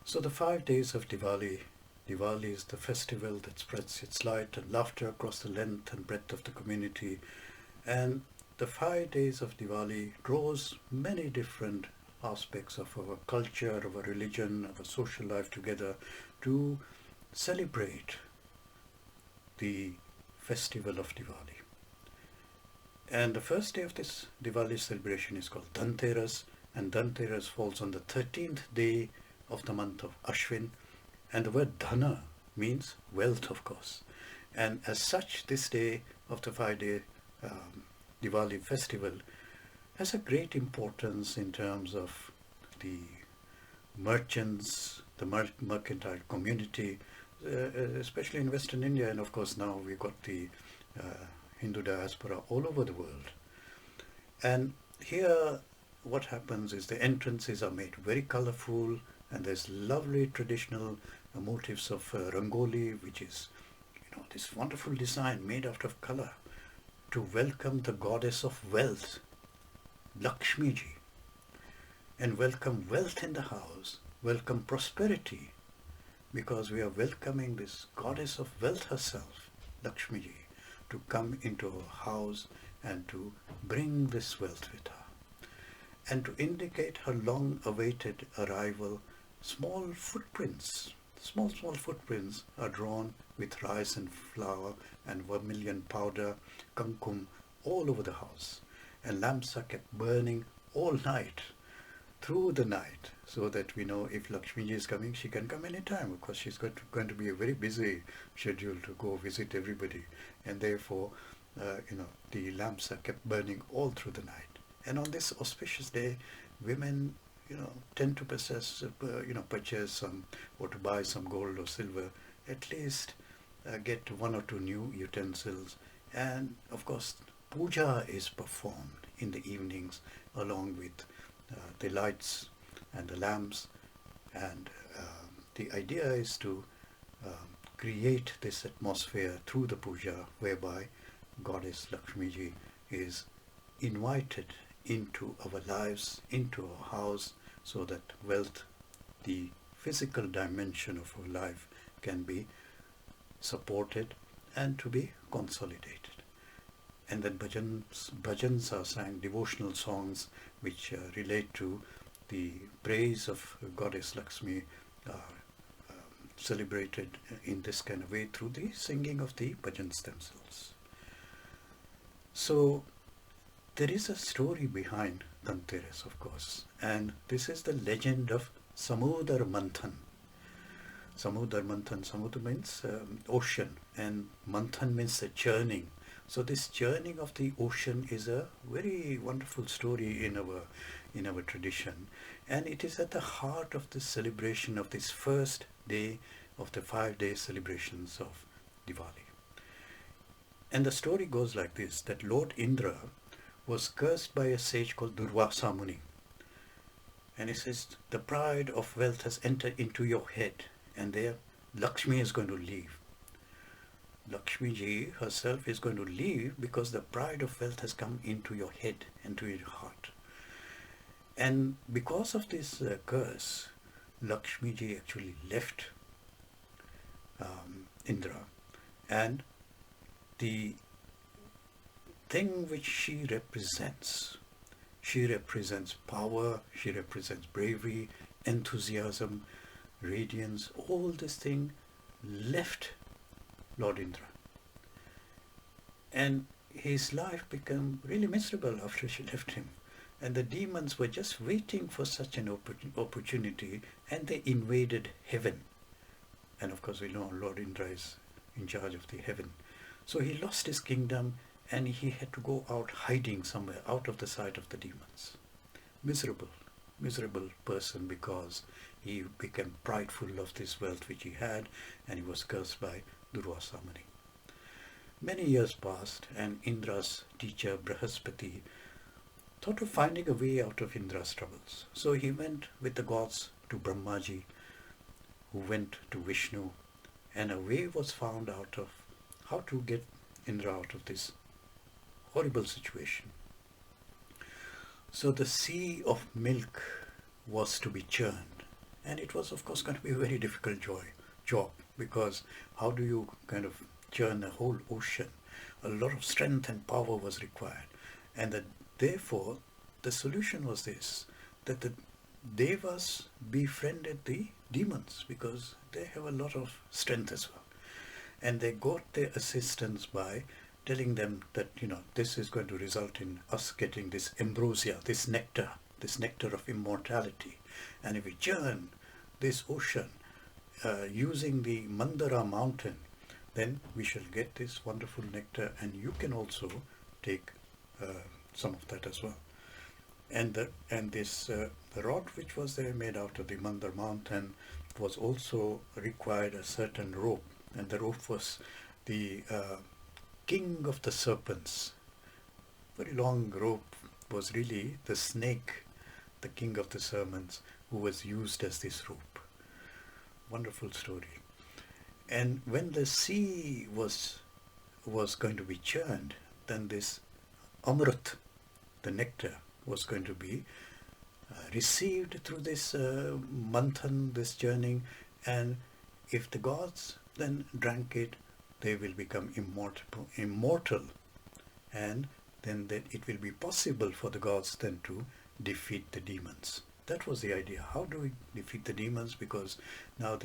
So the 5 days of Diwali. Diwali is the festival that spreads its light and laughter across the length and breadth of the community. And the 5 days of Diwali draws many different aspects of our culture, our religion, our social life together to celebrate the festival of Diwali. And the first day of this Diwali celebration is called Dhanteras, and Dhanteras falls on the 13th day of the month of Ashwin. And the word Dhana means wealth, of course. And as such, this day of the 5 day Diwali festival has a great importance in terms of the merchants, the mercantile community, especially in Western India. And of course, now we've got the Hindu diaspora all over the world. And here, what happens is the entrances are made very colorful, and there's lovely traditional motifs of rangoli, which is, this wonderful design made out of color to welcome the goddess of wealth, Lakshmi ji, and welcome wealth in the house, welcome prosperity, because we are welcoming this goddess of wealth herself, Lakshmi ji, to come into our house and to bring this wealth with her. And to indicate her long-awaited arrival, small footprints are drawn with rice and flour and vermilion powder, kumkum, all over the house. And lamps are kept burning all night, through the night, so that we know if Lakshmi ji is coming, she can come anytime. Of course, she's going to be a very busy schedule to go visit everybody. And therefore, the lamps are kept burning all through the night. And on this auspicious day, women, tend to purchase some, or to buy some gold or silver, at least get one or two new utensils. And of course, puja is performed in the evenings along with the lights and the lamps. And the idea is to create this atmosphere through the puja, whereby Goddess Lakshmi ji is invited into our lives, into our house, so that wealth, the physical dimension of our life, can be supported and to be consolidated. And then bhajans are sang, devotional songs which relate to the praise of Goddess Lakshmi, are celebrated in this kind of way through the singing of the bhajans themselves. So there is a story behind Dhanteras, of course, and this is the legend of Samudar Manthan. Samudar means ocean, and Manthan means the churning. So this churning of the ocean is a very wonderful story in our tradition, and it is at the heart of the celebration of this first day of the 5 day celebrations of Diwali. And the story goes like this, that Lord Indra was cursed by a sage called Durvasa Muni. And he says, the pride of wealth has entered into your head, and there Lakshmi is going to leave. Lakshmi ji herself is going to leave because the pride of wealth has come into your head, into your heart. And because of this curse, Lakshmi ji actually left Indra, and the thing which she represents power, she represents bravery, enthusiasm, radiance. All this thing left Lord Indra, and his life became really miserable after she left him. And the demons were just waiting for such an opportunity, and they invaded heaven. And of course, we know Lord Indra is in charge of the heaven. So he lost his kingdom, and he had to go out hiding somewhere out of the sight of the demons. Miserable person, because he became prideful of this wealth which he had, and he was cursed by Durvasa Muni. Many years passed, and Indra's teacher Brihaspati thought of finding a way out of Indra's troubles. So he went with the gods to Brahmaji, who went to Vishnu, and a way was found out of how to get Indra out of this horrible situation. So the sea of milk was to be churned, And it was, of course, going to be a very difficult job, because how do you kind of churn a whole ocean? A lot of strength and power was required. And that therefore, the solution was this, that the devas befriended the demons, because they have a lot of strength as well. And they got their assistance by telling them that, this is going to result in us getting this ambrosia, this nectar of immortality. And if we churn this ocean using the Mandara mountain, then we shall get this wonderful nectar, and you can also take some of that as well. And the rod which was there made out of the Mandar mountain was also required a certain rope, and the rope was the king of the serpents. Very long rope was really the snake, the king of the serpents, who was used as this rope. Wonderful story. And when the sea was going to be churned, then this amrit, the nectar, was going to be received through this manthan, this churning, and if the gods then drank it, they will become immortal, and then it will be possible for the gods then to defeat the demons. That was the idea. How do we defeat the demons? Because now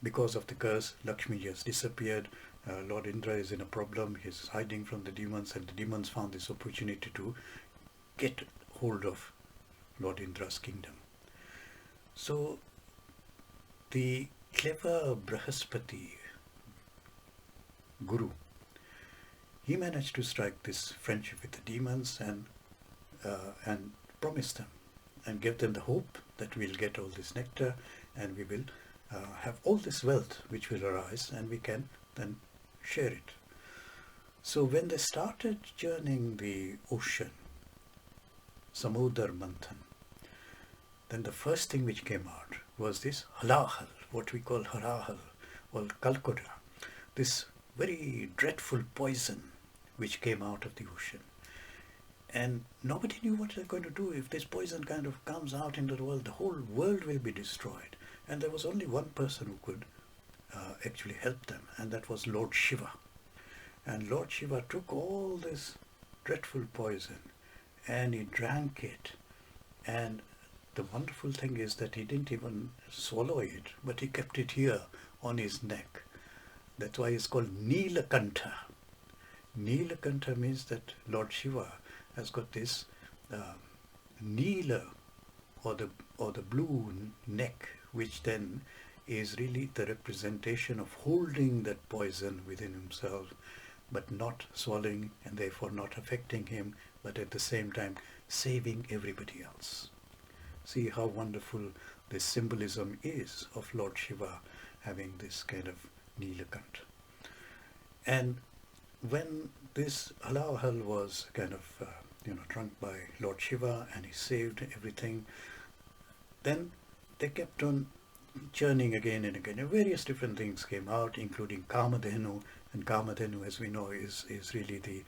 because of the curse, Lakshmi has disappeared. Lord Indra is in a problem. He's hiding from the demons, and the demons found this opportunity to get hold of Lord Indra's kingdom. So the clever Brahaspati Guru, he managed to strike this friendship with the demons and promise them and give them the hope that we'll get all this nectar, and we will have all this wealth which will arise, and we can then share it. So when they started churning the ocean, Samudar Manthan, then the first thing which came out was this halahal, what we call halahal or kalkoda, this very dreadful poison which came out of the ocean. And nobody knew what they're going to do. If this poison kind of comes out into the world, the whole world will be destroyed. And there was only one person who could actually help them, and that was Lord Shiva. And Lord Shiva took all this dreadful poison and he drank it. And the wonderful thing is that he didn't even swallow it, but he kept it here on his neck. That's why it's called Neelakantha. Neelakantha means that Lord Shiva has got this Neela or the blue neck, which then is really the representation of holding that poison within himself, but not swallowing, and therefore not affecting him, but at the same time saving everybody else. See how wonderful this symbolism is of Lord Shiva having this kind of Neelakantha. And when this halahal was kind of drunk by Lord Shiva and he saved everything, then they kept on churning again and again, and various different things came out, including Kamadhenu. And Kamadhenu, as we know, is really the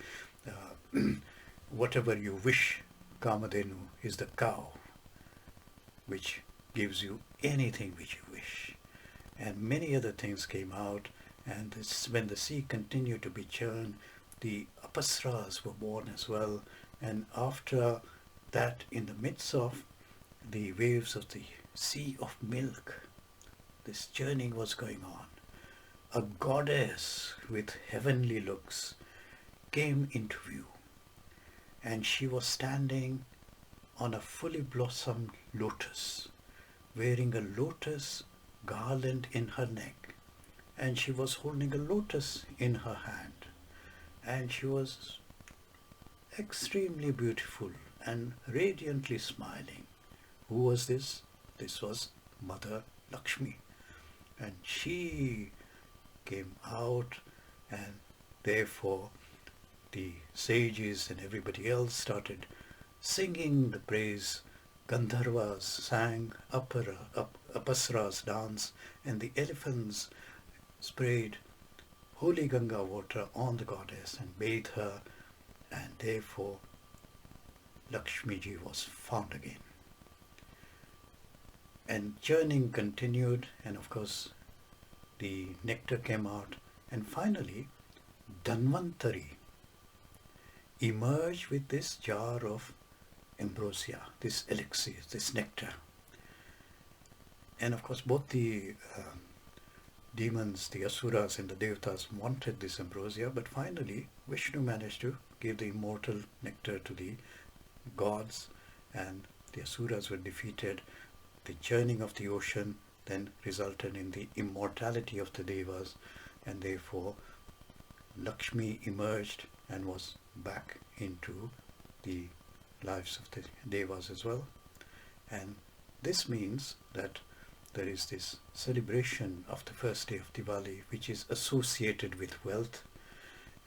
whatever you wish. Kamadhenu is the cow which gives you anything which you wish. And many other things came out, and when the sea continued to be churned, the apasras were born as well. And after that, in the midst of the waves of the sea of milk, this churning was going on. A goddess with heavenly looks came into view, and she was standing on a fully blossomed lotus, wearing a lotus garland in her neck, and she was holding a lotus in her hand, and she was extremely beautiful and radiantly smiling. Who was this? This was Mother Lakshmi, and she came out, and therefore the sages and everybody else started singing the praise. Gandharvas sang, Apasras danced, and the elephants sprayed holy Ganga water on the goddess and bathed her, and therefore Lakshmi ji was found again. and churning continued, and of course the nectar came out, and finally Dhanvantari emerged with this jar of ambrosia, this elixir, this nectar. And of course both the demons, the asuras and the devatas wanted this ambrosia, but finally Vishnu managed to give the immortal nectar to the gods, and the asuras were defeated. The churning of the ocean then resulted in the immortality of the devas, and therefore Lakshmi emerged and was back into the lives of the devas as well. And this means that there is this celebration of the first day of Diwali which is associated with wealth,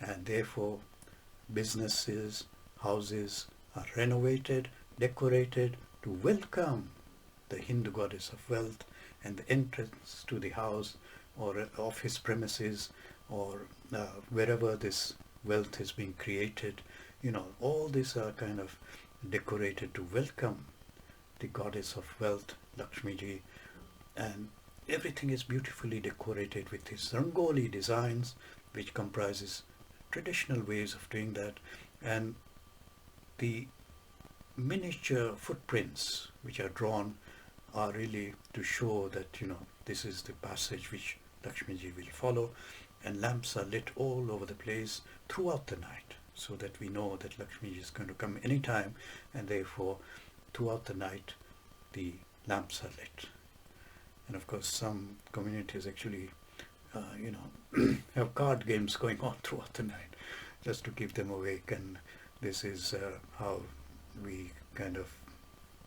and therefore businesses, houses are renovated, decorated to welcome the Hindu goddess of wealth, and the entrance to the house or office premises or wherever this wealth is being created, all these are kind of decorated to welcome the goddess of wealth, Lakshmi ji, and everything is beautifully decorated with these rangoli designs, which comprises traditional ways of doing that, and the miniature footprints which are drawn are really to show that this is the passage which Lakshmi ji will follow, and lamps are lit all over the place throughout the night, so that we know that Lakshmi ji is going to come anytime, and therefore throughout the night the lamps are lit. And of course some communities actually have card games going on throughout the night just to keep them awake, and this is how we kind of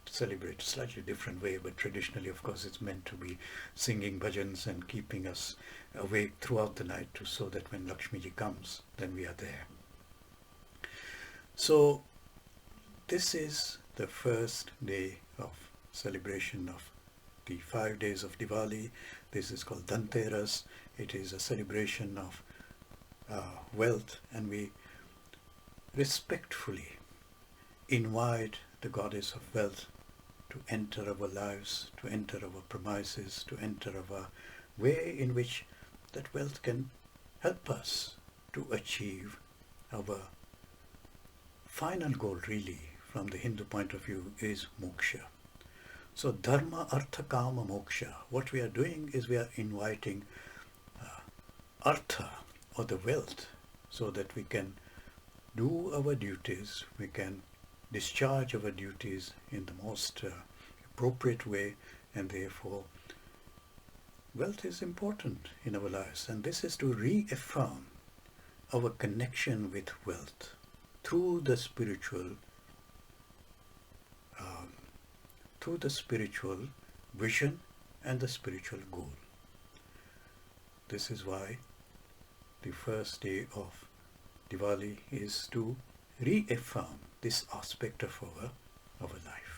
celebrate a slightly different way, but traditionally of course it's meant to be singing bhajans and keeping us awake throughout the night so that when Lakshmi ji comes then we are there. So this is the first day of celebration of the 5 days of Diwali. This is called Dhanteras. It is a celebration of wealth, and we respectfully invite the goddess of wealth to enter our lives, to enter our premises, to enter our way in which that wealth can help us to achieve our final goal. Really, from the Hindu point of view, is moksha. So dharma, artha, kama, moksha. What we are doing is we are inviting artha, or the wealth, so that we can do our duties, we can discharge our duties in the most appropriate way, and therefore wealth is important in our lives, and this is to reaffirm our connection with wealth through the spiritual vision and the spiritual goal. This is why the first day of Diwali is to reaffirm this aspect of our life.